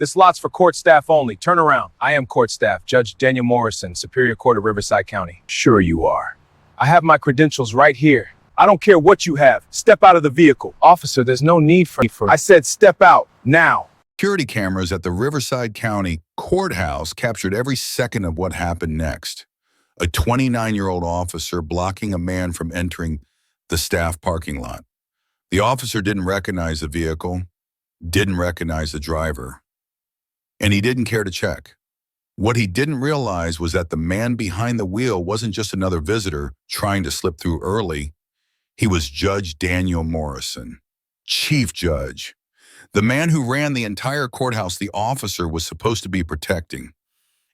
This lot's for court staff only. Turn around. I am court staff, Judge Daniel Morrison, Superior Court of Riverside County. Sure you are. I have my credentials right here. I don't care what you have. Step out of the vehicle. Officer, there's no need for... I said step out, now. Security cameras at the Riverside County Courthouse captured every second of what happened next. A 29-year-old officer blocking a man from entering the staff parking lot. The officer didn't recognize the vehicle, didn't recognize the driver, and he didn't care to check. What he didn't realize was that the man behind the wheel wasn't just another visitor trying to slip through early. He was Judge Daniel Morrison, Chief Judge, the man who ran the entire courthouse the officer was supposed to be protecting.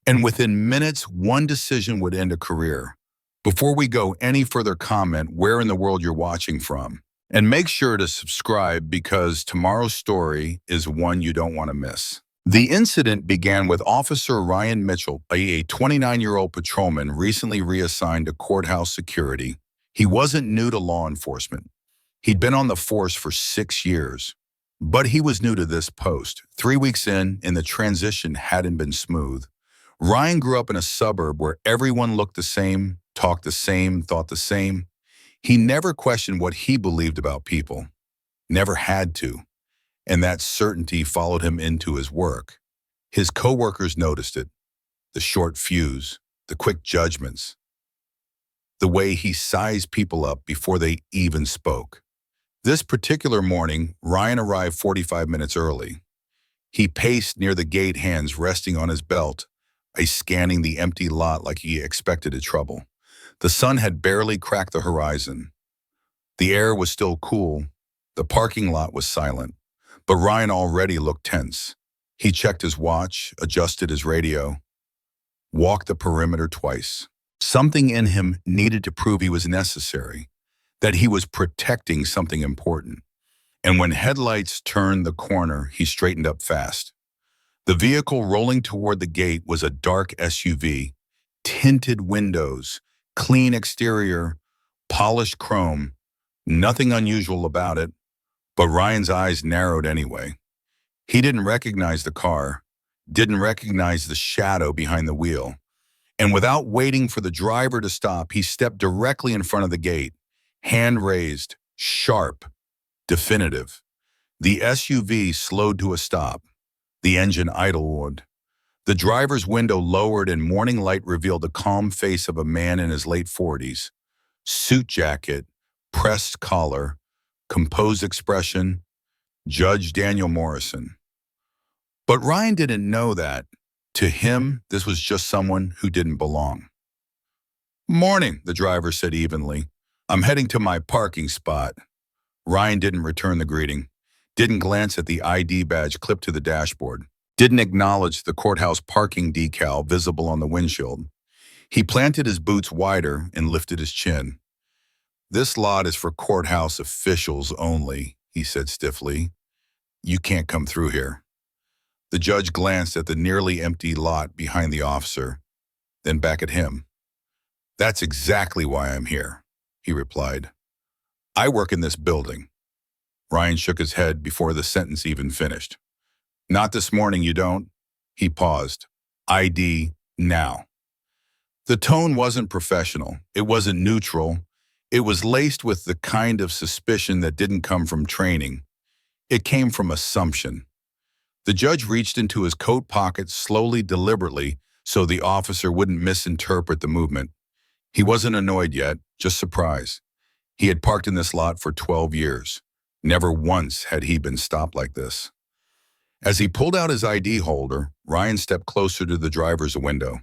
And within minutes, one decision would end a career. Before we go any further, comment where in the world you're watching from. And make sure to subscribe because tomorrow's story is one you don't want to miss. The incident began with Officer Ryan Mitchell, a 29-year-old patrolman recently reassigned to courthouse security. He wasn't new to law enforcement. He'd been on the force for 6 years. But he was new to this post. 3 weeks in, and the transition hadn't been smooth. Ryan grew up in a suburb where everyone looked the same, talked the same, thought the same. He never questioned what he believed about people. Never had to. And that certainty followed him into his work. His coworkers noticed it. The short fuse, the quick judgments, the way he sized people up before they even spoke. This particular morning, Ryan arrived 45 minutes early. He paced near the gate, hands resting on his belt, scanning the empty lot like he expected a trouble. The sun had barely cracked the horizon. The air was still cool. The parking lot was silent. But Ryan already looked tense. He checked his watch, adjusted his radio, walked the perimeter twice. Something in him needed to prove he was necessary, that he was protecting something important. And when headlights turned the corner, he straightened up fast. The vehicle rolling toward the gate was a dark SUV, tinted windows, clean exterior, polished chrome, nothing unusual about it, but Ryan's eyes narrowed anyway. He didn't recognize the car, didn't recognize the shadow behind the wheel. And without waiting for the driver to stop, he stepped directly in front of the gate. Hand raised, sharp, definitive. The SUV slowed to a stop. The engine idled. The driver's window lowered and morning light revealed the calm face of a man in his late 40s. Suit jacket, pressed collar, composed expression, Judge Daniel Morrison. But Ryan didn't know that. To him, this was just someone who didn't belong. "Morning," the driver said evenly. "I'm heading to my parking spot." Ryan didn't return the greeting, didn't glance at the ID badge clipped to the dashboard, didn't acknowledge the courthouse parking decal visible on the windshield. He planted his boots wider and lifted his chin. "This lot is for courthouse officials only," he said stiffly. "You can't come through here." The judge glanced at the nearly empty lot behind the officer, then back at him. "That's exactly why I'm here," he replied. "I work in this building." Ryan shook his head before the sentence even finished. "Not this morning, you don't." He paused. "ID now." The tone wasn't professional. It wasn't neutral. It was laced with the kind of suspicion that didn't come from training. It came from assumption. The judge reached into his coat pocket slowly, deliberately, so the officer wouldn't misinterpret the movement. He wasn't annoyed yet, just surprised. He had parked in this lot for 12 years. Never once had he been stopped like this. As he pulled out his ID holder, Ryan stepped closer to the driver's window.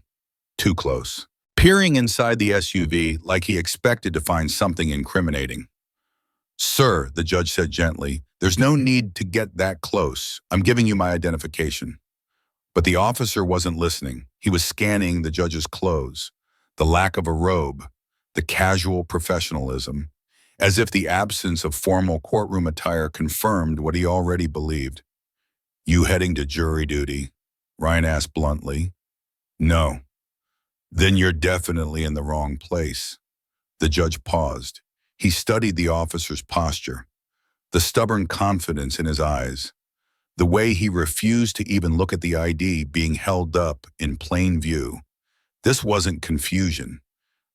Too close. Peering inside the SUV like he expected to find something incriminating. "Sir," the judge said gently, "there's no need to get that close. I'm giving you my identification." But the officer wasn't listening. He was scanning the judge's clothes, the lack of a robe, the casual professionalism, as if the absence of formal courtroom attire confirmed what he already believed. "You heading to jury duty?" Ryan asked bluntly. "No." "Then you're definitely in the wrong place." The judge paused. He studied the officer's posture, the stubborn confidence in his eyes, The way he refused to even look at the ID being held up in plain view. This wasn't confusion.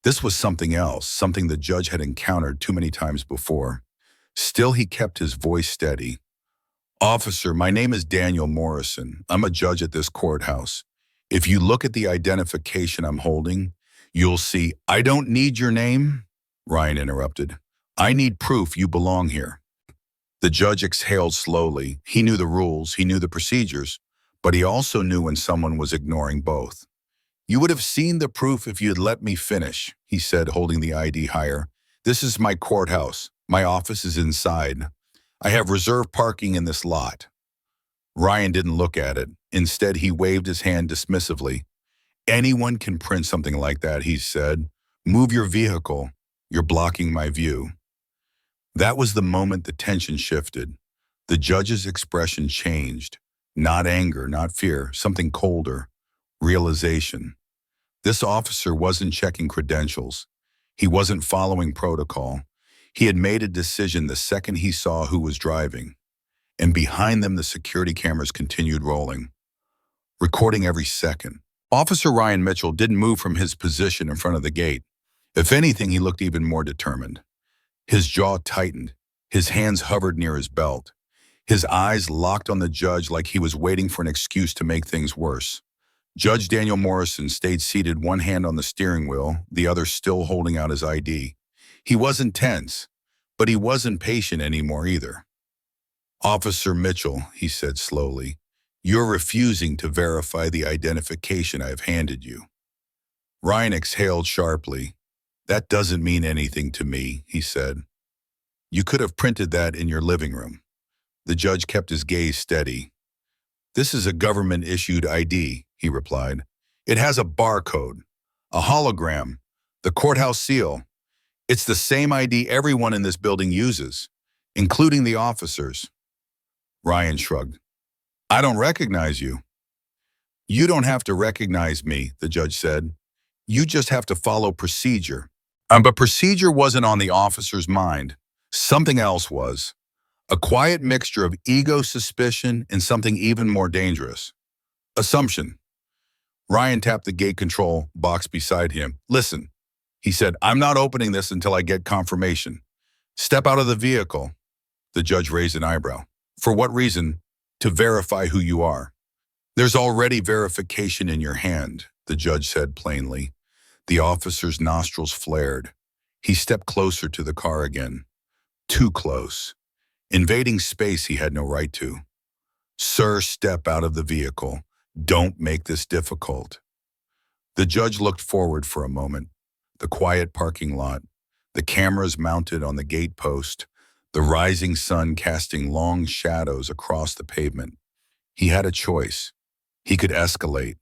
This was something else, something the judge had encountered too many times before. Still, he kept his voice steady. Officer, my name is Daniel Morrison. I'm a judge at this courthouse. If you look at the identification I'm holding, you'll see, I don't need your name, Ryan interrupted. I need proof you belong here. The judge exhaled slowly. He knew the rules, he knew the procedures, but he also knew when someone was ignoring both. You would have seen the proof if you had let me finish, he said, holding the ID higher. This is my courthouse. My office is inside. I have reserved parking in this lot. Ryan didn't look at it. Instead, he waved his hand dismissively. Anyone can print something like that, he said. Move your vehicle. You're blocking my view. That was the moment the tension shifted. The judge's expression changed. Not anger, not fear, something colder. Realization. This officer wasn't checking credentials. He wasn't following protocol. He had made a decision the second he saw who was driving. And behind them, the security cameras continued rolling, recording every second. Officer Ryan Mitchell didn't move from his position in front of the gate. If anything, he looked even more determined. His jaw tightened. His hands hovered near his belt. His eyes locked on the judge like he was waiting for an excuse to make things worse. Judge Daniel Morrison stayed seated, one hand on the steering wheel, the other still holding out his ID. He wasn't tense, but he wasn't patient anymore either. Officer Mitchell, he said slowly, you're refusing to verify the identification I've handed you. Ryan exhaled sharply. That doesn't mean anything to me, he said. You could have printed that in your living room. The judge kept his gaze steady. This is a government-issued ID, he replied. It has a barcode, a hologram, the courthouse seal. It's the same ID everyone in this building uses, including the officers. Ryan shrugged. I don't recognize you. You don't have to recognize me, the judge said. You just have to follow procedure. But procedure wasn't on the officer's mind. Something else was. A quiet mixture of ego, suspicion, and something even more dangerous. Assumption. Ryan tapped the gate control box beside him. Listen, he said, I'm not opening this until I get confirmation. Step out of the vehicle. The judge raised an eyebrow. For what reason? To verify who you are. There's already verification in your hand, the judge said plainly. The officer's nostrils flared. He stepped closer to the car again. Too close. Invading space he had no right to. Sir, step out of the vehicle. Don't make this difficult. The judge looked forward for a moment. The quiet parking lot, the cameras mounted on the gate post, the rising sun casting long shadows across the pavement. He had a choice. He could escalate.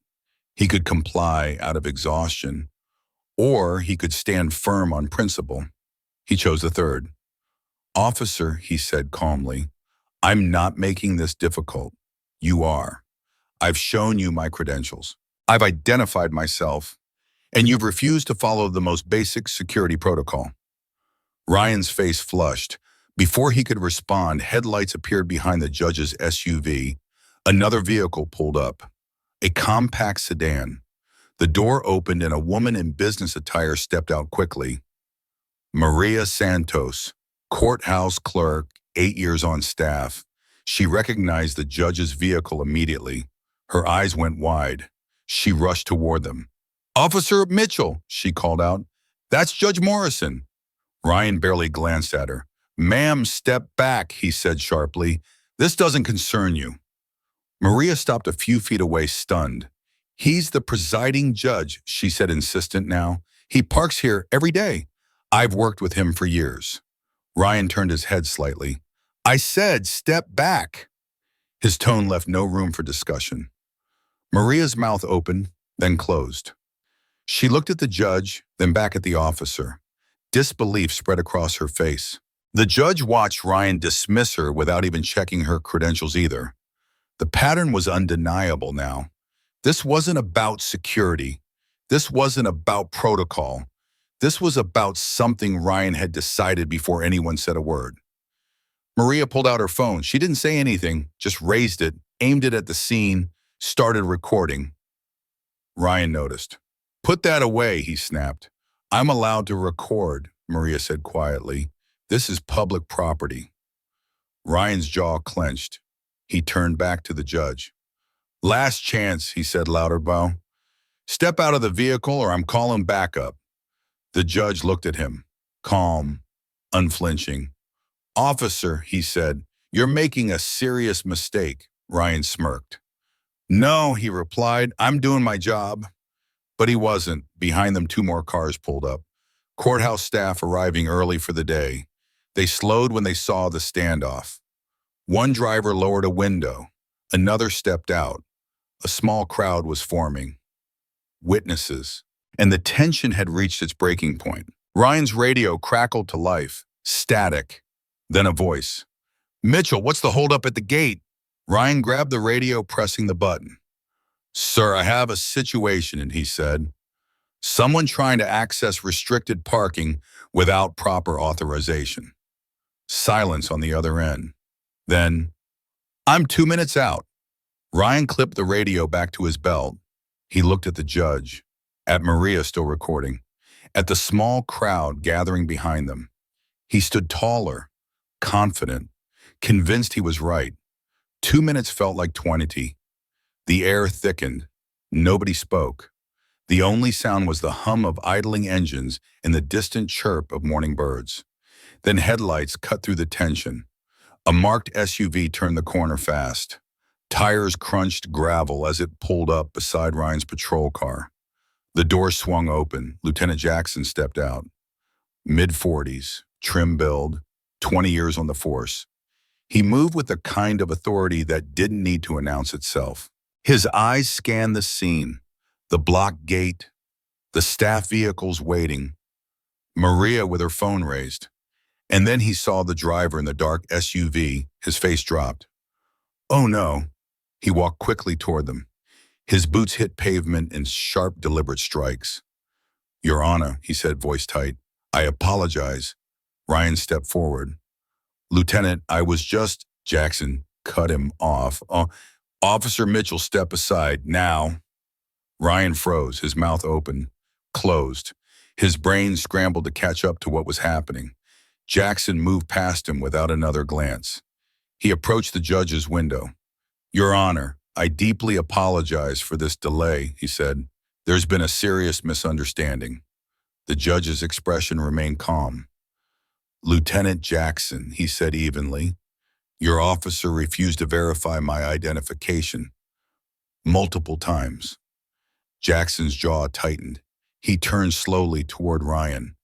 He could comply out of exhaustion, or he could stand firm on principle. He chose the third. Officer, he said calmly, I'm not making this difficult. You are. I've shown you my credentials. I've identified myself, and you've refused to follow the most basic security protocol. Ryan's face flushed. Before he could respond, headlights appeared behind the judge's SUV. Another vehicle pulled up. A compact sedan. The door opened and a woman in business attire stepped out quickly. Maria Santos, courthouse clerk, 8 years on staff. She recognized the judge's vehicle immediately. Her eyes went wide. She rushed toward them. Officer Mitchell, she called out. That's Judge Morrison. Ryan barely glanced at her. Ma'am, step back, he said sharply. This doesn't concern you. Maria stopped a few feet away, stunned. He's the presiding judge, she said insistent now. He parks here every day. I've worked with him for years. Ryan turned his head slightly. I said step back. His tone left no room for discussion. Maria's mouth opened, then closed. She looked at the judge, then back at the officer. Disbelief spread across her face. The judge watched Ryan dismiss her without even checking her credentials either. The pattern was undeniable now. This wasn't about security. This wasn't about protocol. This was about something Ryan had decided before anyone said a word. Maria pulled out her phone. She didn't say anything, just raised it, aimed it at the scene, started recording. Ryan noticed. "Put that away," he snapped. "I'm allowed to record," Maria said quietly. "This is public property." Ryan's jaw clenched. He turned back to the judge. "Last chance," he said louder. "Step out of the vehicle or I'm calling backup." The judge looked at him, calm, unflinching. "Officer," he said, "you're making a serious mistake." Ryan smirked. "No," he replied, "I'm doing my job." But he wasn't. Behind them, two more cars pulled up. Courthouse staff arriving early for the day. They slowed when they saw the standoff. One driver lowered a window. Another stepped out. A small crowd was forming. Witnesses. And the tension had reached its breaking point. Ryan's radio crackled to life. Static. Then a voice. "Mitchell, what's the holdup at the gate?" Ryan grabbed the radio, pressing the button. "Sir, I have a situation," and he said. "Someone trying to access restricted parking without proper authorization." Silence on the other end. Then, "I'm 2 minutes out." Ryan clipped the radio back to his belt. He looked at the judge, at Maria still recording, at the small crowd gathering behind them. He stood taller, confident, convinced he was right. 2 minutes felt like 20. The air thickened. Nobody spoke. The only sound was the hum of idling engines and the distant chirp of morning birds. Then headlights cut through the tension. A marked SUV turned the corner fast. Tires crunched gravel as it pulled up beside Ryan's patrol car. The door swung open. Lieutenant Jackson stepped out. Mid-40s, trim build, 20 years on the force. He moved with the kind of authority that didn't need to announce itself. His eyes scanned the scene, the block gate, the staff vehicles waiting, Maria with her phone raised. And then he saw the driver in the dark SUV. His face dropped. "Oh no." He walked quickly toward them. His boots hit pavement in sharp, deliberate strikes. "Your Honor," he said, voice tight, "I apologize." Ryan stepped forward. "Lieutenant, I was just—" Jackson cut him off. "Officer Mitchell, step aside, now." Ryan froze, his mouth open, closed. His brain scrambled to catch up to what was happening. Jackson moved past him without another glance. He approached the judge's window. "Your Honor, I deeply apologize for this delay," he said. "There's been a serious misunderstanding." The judge's expression remained calm. "Lieutenant Jackson," he said evenly, "your officer refused to verify my identification multiple times." Jackson's jaw tightened. He turned slowly toward Ryan.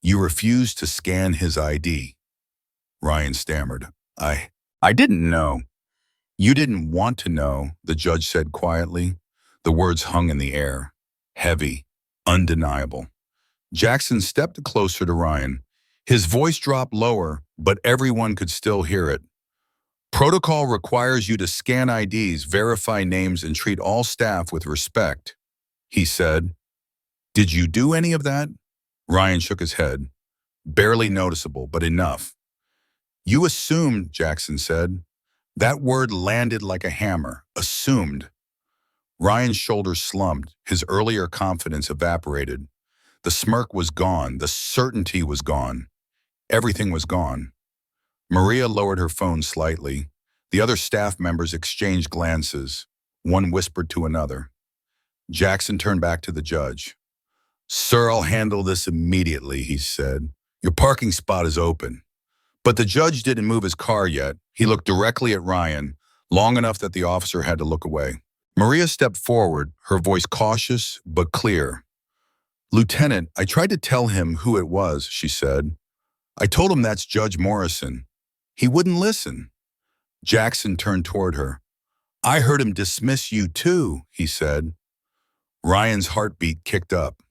"You refused to scan his ID." Ryan stammered. I didn't know." "You didn't want to know," the judge said quietly. The words hung in the air, heavy, undeniable. Jackson stepped closer to Ryan. His voice dropped lower, but everyone could still hear it. "Protocol requires you to scan IDs, verify names, and treat all staff with respect," he said. "Did you do any of that?" Ryan shook his head. "Barely noticeable, but enough." "You assumed," Jackson said. That word landed like a hammer. Assumed. Ryan's shoulders slumped. His earlier confidence evaporated. The smirk was gone. The certainty was gone. Everything was gone. Maria lowered her phone slightly. The other staff members exchanged glances. One whispered to another. Jackson turned back to the judge. "Sir, I'll handle this immediately," he said. "Your parking spot is open." But the judge didn't move his car yet. He looked directly at Ryan, long enough that the officer had to look away. Maria stepped forward, her voice cautious but clear. "Lieutenant, I tried to tell him who it was," she said. "I told him that's Judge Morrison. He wouldn't listen." Jackson turned toward her. "I heard him dismiss you too," he said. Ryan's heartbeat kicked up.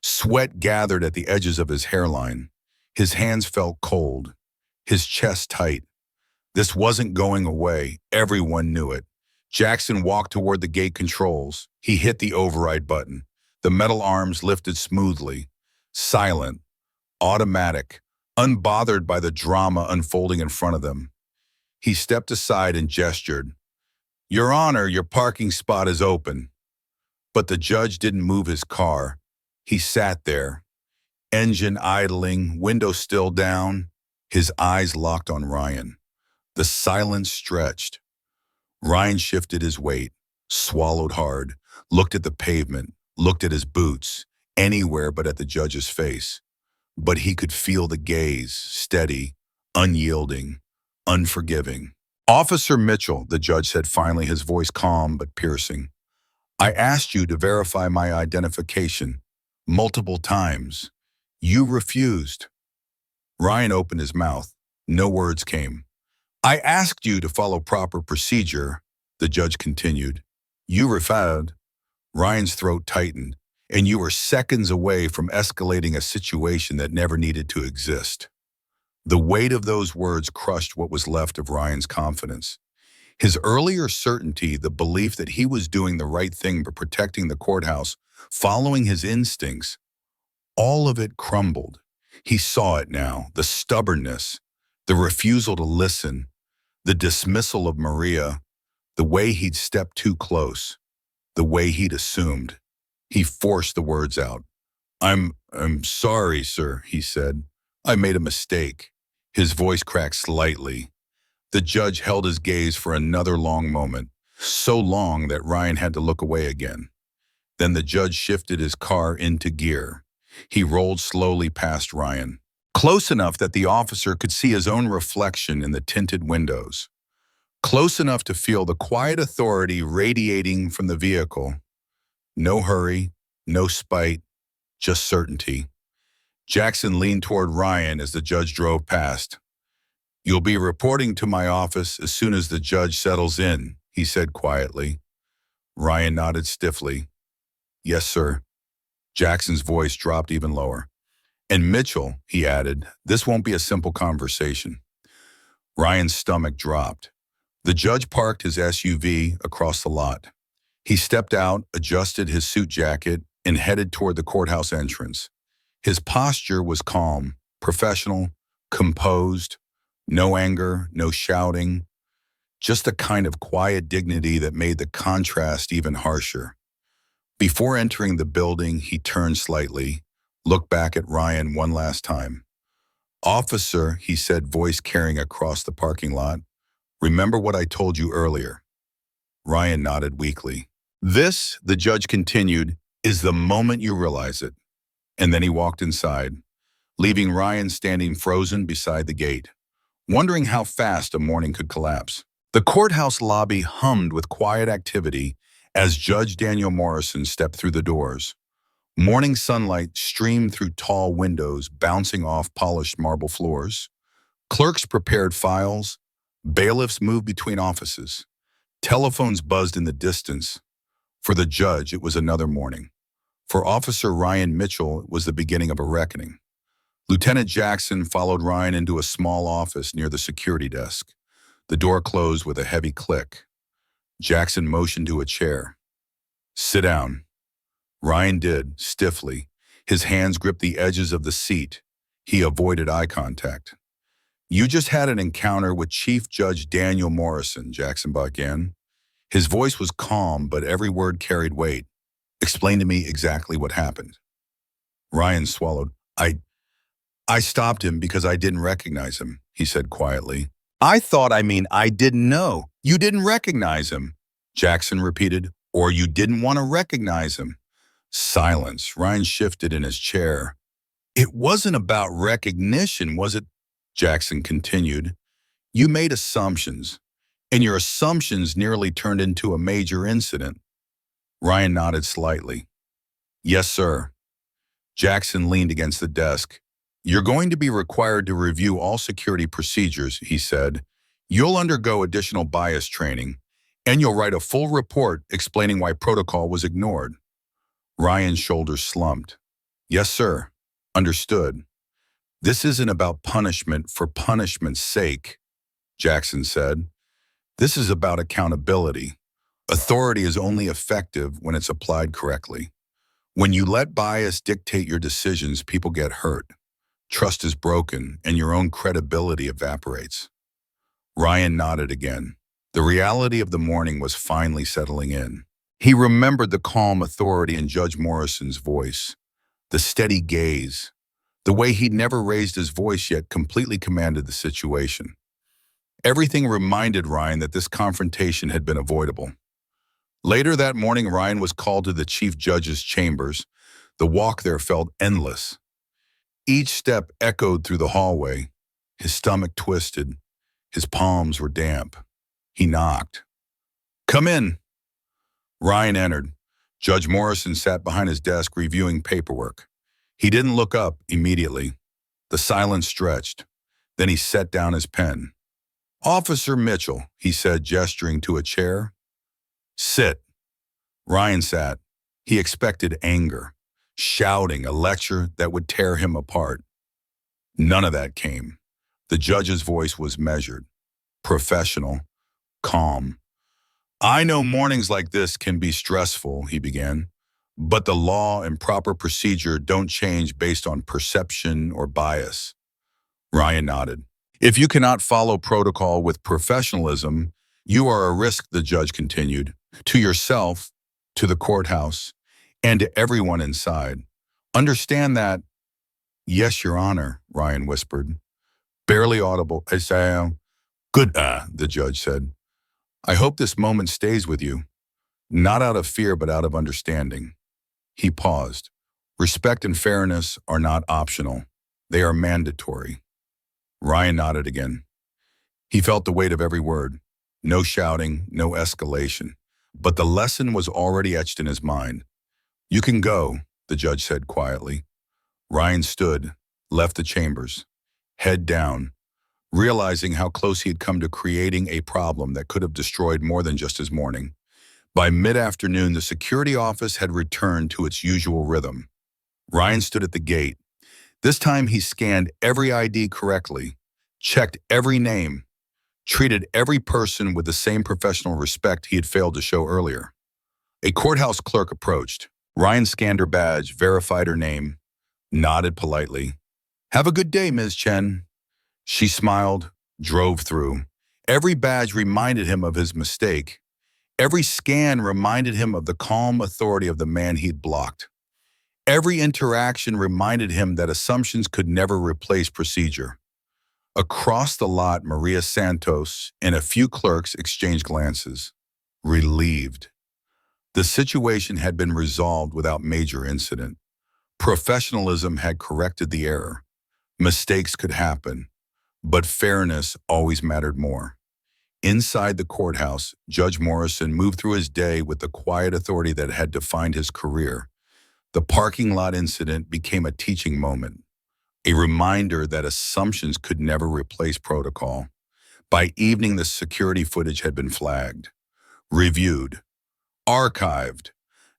Sweat gathered at the edges of his hairline. His hands felt cold, his chest tight. This wasn't going away. Everyone knew it. Jackson walked toward the gate controls. He hit the override button. The metal arms lifted smoothly. Silent. Automatic. unbothered by the drama unfolding in front of them. He stepped aside and gestured. "Your Honor, your parking spot is open." But the judge didn't move his car. He sat there, engine idling, window still down, his eyes locked on Ryan. The silence stretched. Ryan shifted his weight, swallowed hard, looked at the pavement, looked at his boots, anywhere but at the judge's face. But he could feel the gaze, steady, unyielding, unforgiving. "Officer Mitchell," the judge said finally, his voice calm but piercing. "I asked you to verify my identification multiple times. You refused." Ryan opened his mouth. No words came. "I asked you to follow proper procedure," the judge continued. "You refused." Ryan's throat tightened. "And you were seconds away from escalating a situation that never needed to exist." The weight of those words crushed what was left of Ryan's confidence. His earlier certainty, the belief that he was doing the right thing by protecting the courthouse, following his instincts, all of it crumbled. He saw it now, the stubbornness, the refusal to listen, the dismissal of Maria, the way he'd stepped too close, the way he'd assumed. He forced the words out. I'm sorry, sir," he said. "I made a mistake." His voice cracked slightly. The judge held his gaze for another long moment, so long that Ryan had to look away again. Then the judge shifted his car into gear. He rolled slowly past Ryan, close enough that the officer could see his own reflection in the tinted windows, close enough to feel the quiet authority radiating from the vehicle. No hurry, no spite, just certainty. Jackson leaned toward Ryan as the judge drove past. "You'll be reporting to my office as soon as the judge settles in," he said quietly. Ryan nodded stiffly. "Yes, sir." Jackson's voice dropped even lower. "And Mitchell," he added, "this won't be a simple conversation." Ryan's stomach dropped. The judge parked his SUV across the lot. He stepped out, adjusted his suit jacket, and headed toward the courthouse entrance. His posture was calm, professional, composed, no anger, no shouting, just a kind of quiet dignity that made the contrast even harsher. Before entering the building, he turned slightly, looked back at Ryan one last time. "Officer," he said, voice carrying across the parking lot, "remember what I told you earlier?" Ryan nodded weakly. "This," the judge continued, "is the moment you realize it." And then he walked inside, leaving Ryan standing frozen beside the gate, wondering how fast a morning could collapse. The courthouse lobby hummed with quiet activity as Judge Daniel Morrison stepped through the doors. Morning sunlight streamed through tall windows, bouncing off polished marble floors. Clerks prepared files. Bailiffs moved between offices. Telephones buzzed in the distance. For the judge, it was another morning. For Officer Ryan Mitchell, it was the beginning of a reckoning. Lieutenant Jackson followed Ryan into a small office near the security desk. The door closed with a heavy click. Jackson motioned to a chair. "Sit down." Ryan did, stiffly. His hands gripped the edges of the seat. He avoided eye contact. "You just had an encounter with Chief Judge Daniel Morrison," Jackson began. His voice was calm, but every word carried weight. "Explain to me exactly what happened." Ryan swallowed. I stopped him because I didn't recognize him," he said quietly. I didn't know. You didn't recognize him," Jackson repeated. "Or you didn't want to recognize him." Silence. Ryan shifted in his chair. "It wasn't about recognition, was it?" Jackson continued. "You made assumptions, and your assumptions nearly turned into a major incident." Ryan nodded slightly. "Yes, sir." Jackson leaned against the desk. "You're going to be required to review all security procedures," he said. "You'll undergo additional bias training, and you'll write a full report explaining why protocol was ignored." Ryan's shoulders slumped. "Yes, sir. Understood." "This isn't about punishment for punishment's sake," Jackson said. "This is about accountability. Authority is only effective when it's applied correctly. When you let bias dictate your decisions, people get hurt. Trust is broken, and your own credibility evaporates. Ryan nodded again. The reality of the morning was finally settling in. He remembered the calm authority in Judge Morrison's voice, the steady gaze, the way he'd never raised his voice yet completely commanded the situation. Everything reminded Ryan that this confrontation had been avoidable. Later that morning, Ryan was called to the chief judge's chambers. The walk there felt endless. Each step echoed through the hallway. His stomach twisted. His palms were damp. He knocked. "Come in." Ryan entered. Judge Morrison sat behind his desk reviewing paperwork. He didn't look up immediately. The silence stretched. Then he set down his pen. "Officer Mitchell," he said, gesturing to a chair. "Sit." Ryan sat. He expected anger, shouting, a lecture that would tear him apart. None of that came. The judge's voice was measured, professional, calm. "I know mornings like this can be stressful," he began, "but the law and proper procedure don't change based on perception or bias." Ryan nodded. "If you cannot follow protocol with professionalism, you are a risk," the judge continued, "to yourself, to the courthouse, and to everyone inside. Understand that." "Yes, Your Honor," Ryan whispered. Barely audible. "I say, good," the judge said. "I hope this moment stays with you, not out of fear but out of understanding." He paused. "Respect and fairness are not optional. They are mandatory." Ryan nodded again. He felt the weight of every word. No shouting, no escalation. But the lesson was already etched in his mind. "You can go," the judge said quietly. Ryan stood, left the chambers, head down, realizing how close he had come to creating a problem that could have destroyed more than just his morning. By mid-afternoon, the security office had returned to its usual rhythm. Ryan stood at the gate. This time he scanned every ID correctly, checked every name, treated every person with the same professional respect he had failed to show earlier. A courthouse clerk approached. Ryan scanned her badge, verified her name, nodded politely. "Have a good day, Ms. Chen." She smiled, drove through. Every badge reminded him of his mistake. Every scan reminded him of the calm authority of the man he'd blocked. Every interaction reminded him that assumptions could never replace procedure. Across the lot, Maria Santos and a few clerks exchanged glances, relieved. The situation had been resolved without major incident. Professionalism had corrected the error. Mistakes could happen, but fairness always mattered more. Inside the courthouse, Judge Morrison moved through his day with the quiet authority that had defined his career. The parking lot incident became a teaching moment, a reminder that assumptions could never replace protocol. By evening, the security footage had been flagged, reviewed, archived,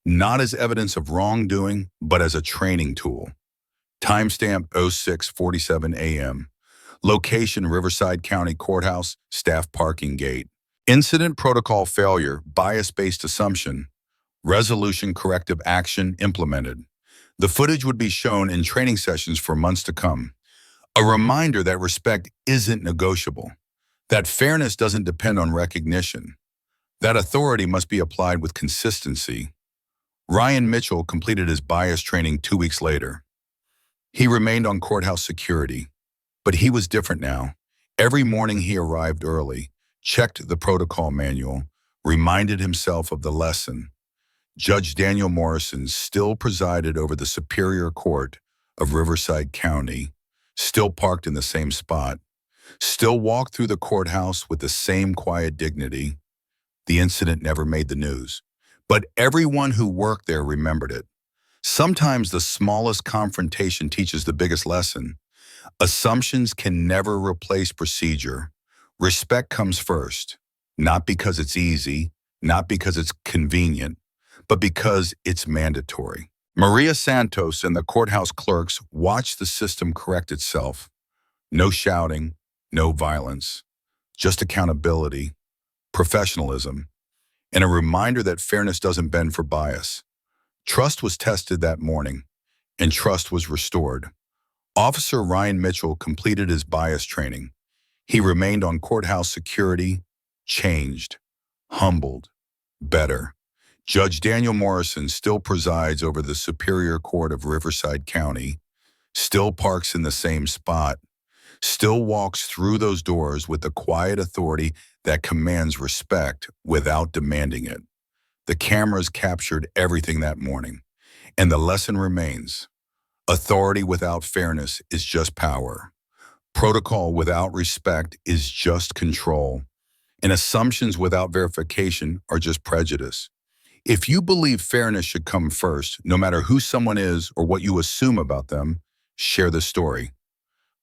not as evidence of wrongdoing, but as a training tool. Timestamp 06:47 a.m. Location Riverside County Courthouse, staff parking gate. Incident protocol failure, bias-based assumption. Resolution corrective action implemented. The footage would be shown in training sessions for months to come. A reminder that respect isn't negotiable, that fairness doesn't depend on recognition, that authority must be applied with consistency. Ryan Mitchell completed his bias training 2 weeks later. He remained on courthouse security, but he was different now. Every morning he arrived early, checked the protocol manual, reminded himself of the lesson. Judge Daniel Morrison still presided over the Superior Court of Riverside County, still parked in the same spot, still walked through the courthouse with the same quiet dignity. The incident never made the news, but everyone who worked there remembered it. Sometimes the smallest confrontation teaches the biggest lesson. Assumptions can never replace procedure. Respect comes first, not because it's easy, not because it's convenient, but because it's mandatory. Maria Santos and the courthouse clerks watched the system correct itself. No shouting, no violence, just accountability, professionalism, and a reminder that fairness doesn't bend for bias. Trust was tested that morning, and trust was restored. Officer Ryan Mitchell completed his bias training. He remained on courthouse security, changed, humbled, better. Judge Daniel Morrison still presides over the Superior Court of Riverside County, still parks in the same spot, still walks through those doors with the quiet authority that commands respect without demanding it. The cameras captured everything that morning, and the lesson remains. Authority without fairness is just power. Protocol without respect is just control. And assumptions without verification are just prejudice. If you believe fairness should come first, no matter who someone is or what you assume about them, share the story.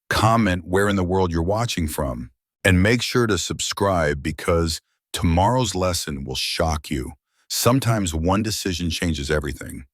Comment where in the world you're watching from. And make sure to subscribe because tomorrow's lesson will shock you. Sometimes one decision changes everything.